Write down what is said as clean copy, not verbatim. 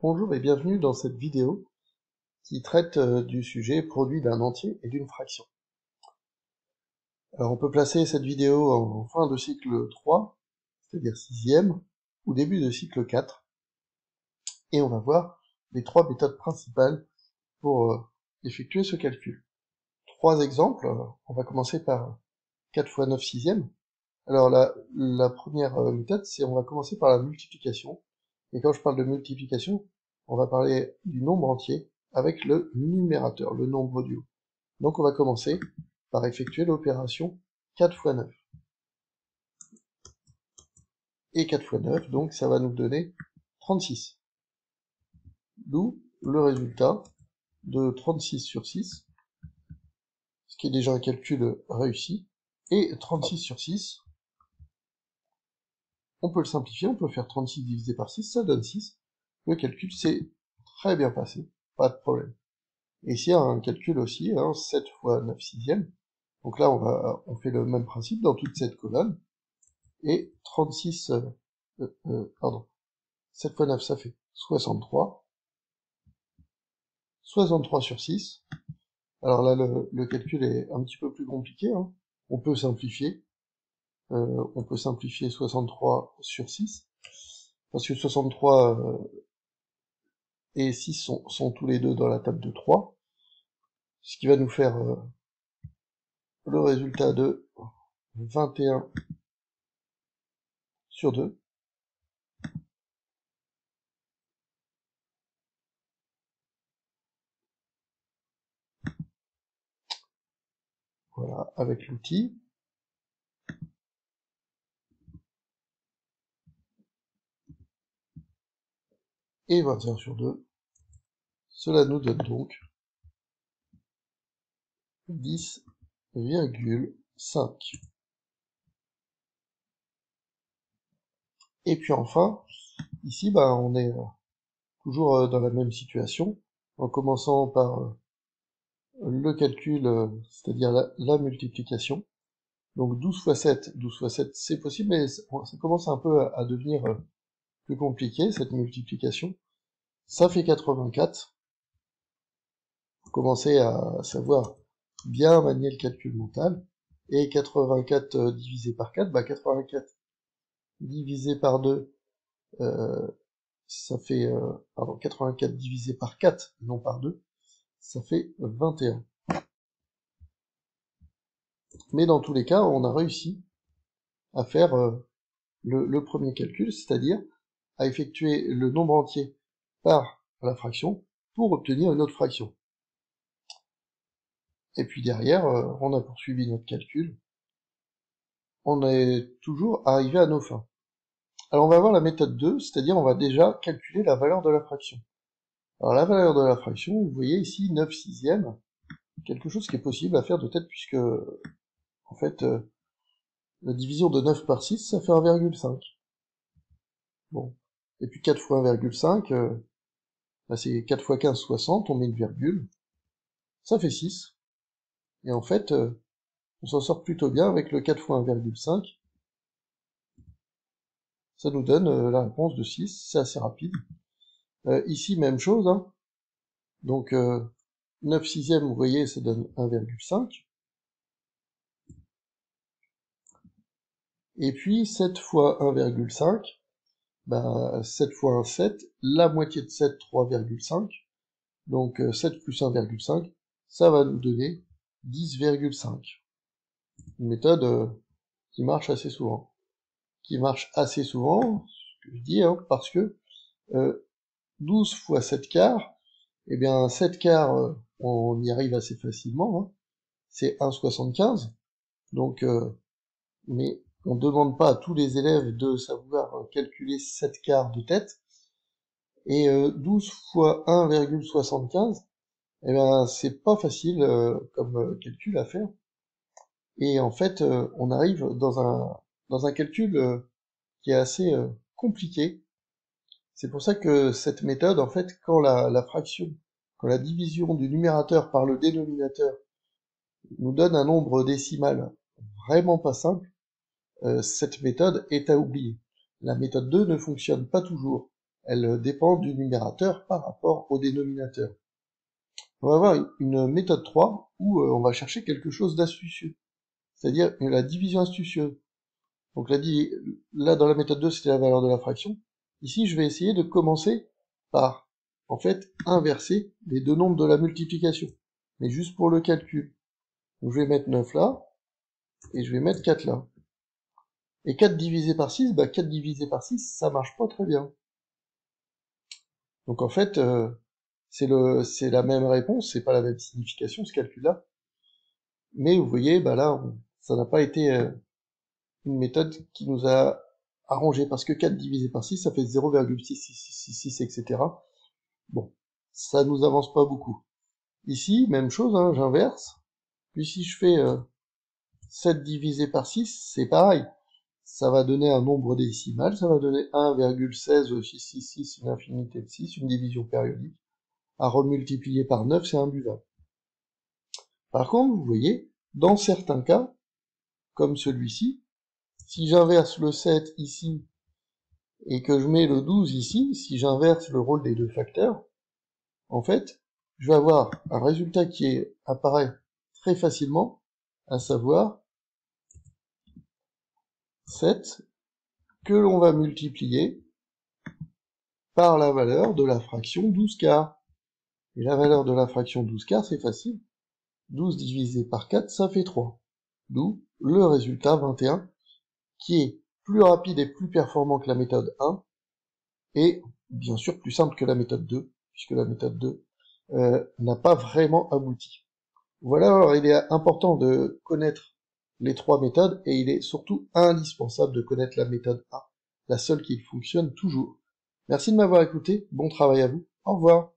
Bonjour et bienvenue dans cette vidéo qui traite du sujet produit d'un entier et d'une fraction. Alors on peut placer cette vidéo en fin de cycle 3, c'est-à-dire 6e, ou début de cycle 4, et on va voir les trois méthodes principales pour effectuer ce calcul. Trois exemples, on va commencer par 4 fois 9 sixième. Alors la première méthode, c'est on va commencer par la multiplication, et quand je parle de multiplication, on va parler du nombre entier avec le numérateur, le nombre du haut. Donc on va commencer par effectuer l'opération 4 fois 9. Et 4 fois 9, donc ça va nous donner 36. D'où le résultat de 36 sur 6, ce qui est déjà un calcul réussi. Et 36 sur 6, on peut le simplifier, on peut faire 36 divisé par 6, ça donne 6. Le calcul s'est très bien passé, pas de problème. Et ici, un calcul aussi, 7 fois 9 sixième. Donc là, on fait le même principe dans toute cette colonne. Et 36, pardon, 7 fois 9, ça fait 63. 63 sur 6. Alors là, le calcul est un petit peu plus compliqué. On peut simplifier. On peut simplifier 63 sur 6. Parce que 63 et 6 sont tous les deux dans la table de 3. Ce qui va nous faire le résultat de 21 sur 2. Voilà, avec l'outil. Et 21 sur 2. Cela nous donne donc 10,5. Et puis enfin, ici, on est toujours dans la même situation, en commençant par le calcul, c'est-à-dire la multiplication. Donc 12 fois 7 c'est possible, mais ça commence un peu à devenir plus compliqué, cette multiplication. Ça fait 84. Faut commencer à savoir bien manier le calcul mental. Et 84 divisé par 4, 84 divisé par 2, ça fait, 84 divisé par 4, non par 2, ça fait 21. Mais dans tous les cas, on a réussi à faire le premier calcul, c'est-à-dire à effectuer le nombre entier par la fraction pour obtenir une autre fraction. Et puis derrière, on a poursuivi notre calcul. On est toujours arrivé à nos fins. Alors on va voir la méthode 2, c'est-à-dire on va déjà calculer la valeur de la fraction. Alors la valeur de la fraction, vous voyez ici 9 sixièmes, quelque chose qui est possible à faire de tête puisque, en fait, la division de 9 par 6, ça fait 1,5. Bon. Et puis 4 fois 1,5, c'est 4 fois 15, 60, on met une virgule. Ça fait 6. Et en fait, on s'en sort plutôt bien avec le 4 fois 1,5. Ça nous donne la réponse de 6, c'est assez rapide. Ici, même chose. Donc, 9 sixièmes, vous voyez, ça donne 1,5. Et puis, 7 fois 1,5, 7 fois 1, 7, la moitié de 7, 3,5. Donc 7 plus 1,5, ça va nous donner 10,5. Une méthode qui marche assez souvent. Qui marche assez souvent, ce que je dis, parce que 12 fois 7 quarts, eh bien 7 quarts, on y arrive assez facilement, c'est 1,75. Donc, mais on ne demande pas à tous les élèves de savoir calculer 7 quarts de tête. Et 12 fois 1,75, eh ben c'est pas facile comme calcul à faire. Et en fait, on arrive dans un calcul qui est assez compliqué. C'est pour ça que cette méthode, en fait, quand la fraction, quand la division du numérateur par le dénominateur nous donne un nombre décimal vraiment pas simple, cette méthode est à oublier. La méthode 2 ne fonctionne pas toujours elle dépend du numérateur par rapport au dénominateur. On va avoir une méthode 3 où on va chercher quelque chose d'astucieux, c'est-à-dire la division astucieuse. Donc là, dans la méthode 2, c'était la valeur de la fraction. Ici, je vais essayer de commencer par, en fait, inverser les deux nombres de la multiplication, mais juste pour le calcul. Donc je vais mettre 9 là, et je vais mettre 4 là. Et 4 divisé par 6, 4 divisé par 6, ça marche pas très bien. Donc en fait, c'est la même réponse, c'est pas la même signification, ce calcul-là. Mais vous voyez, là, ça n'a pas été une méthode qui nous a arrangé, parce que 4 divisé par 6, ça fait 0,6666, etc. Bon, ça nous avance pas beaucoup. Ici, même chose, hein, j'inverse. Puis si je fais 7 divisé par 6, c'est pareil. Ça va donner un nombre décimal, ça va donner 1,16666, une infinité de 6, une division périodique. À remultiplier par 9, c'est imbuvable. Par contre, vous voyez, dans certains cas, comme celui-ci, si j'inverse le 7 ici, et que je mets le 12 ici, si j'inverse le rôle des deux facteurs, en fait, je vais avoir un résultat qui apparaît très facilement, à savoir 7 que l'on va multiplier par la valeur de la fraction 12 quarts. Et la valeur de la fraction 12 quarts, c'est facile. 12 divisé par 4, ça fait 3. D'où le résultat 21, qui est plus rapide et plus performant que la méthode 1, et bien sûr plus simple que la méthode 2, puisque la méthode 2 n'a pas vraiment abouti. Voilà, alors il est important de connaître les trois méthodes, et il est surtout indispensable de connaître la méthode 1, la seule qui fonctionne toujours. Merci de m'avoir écouté, bon travail à vous, au revoir.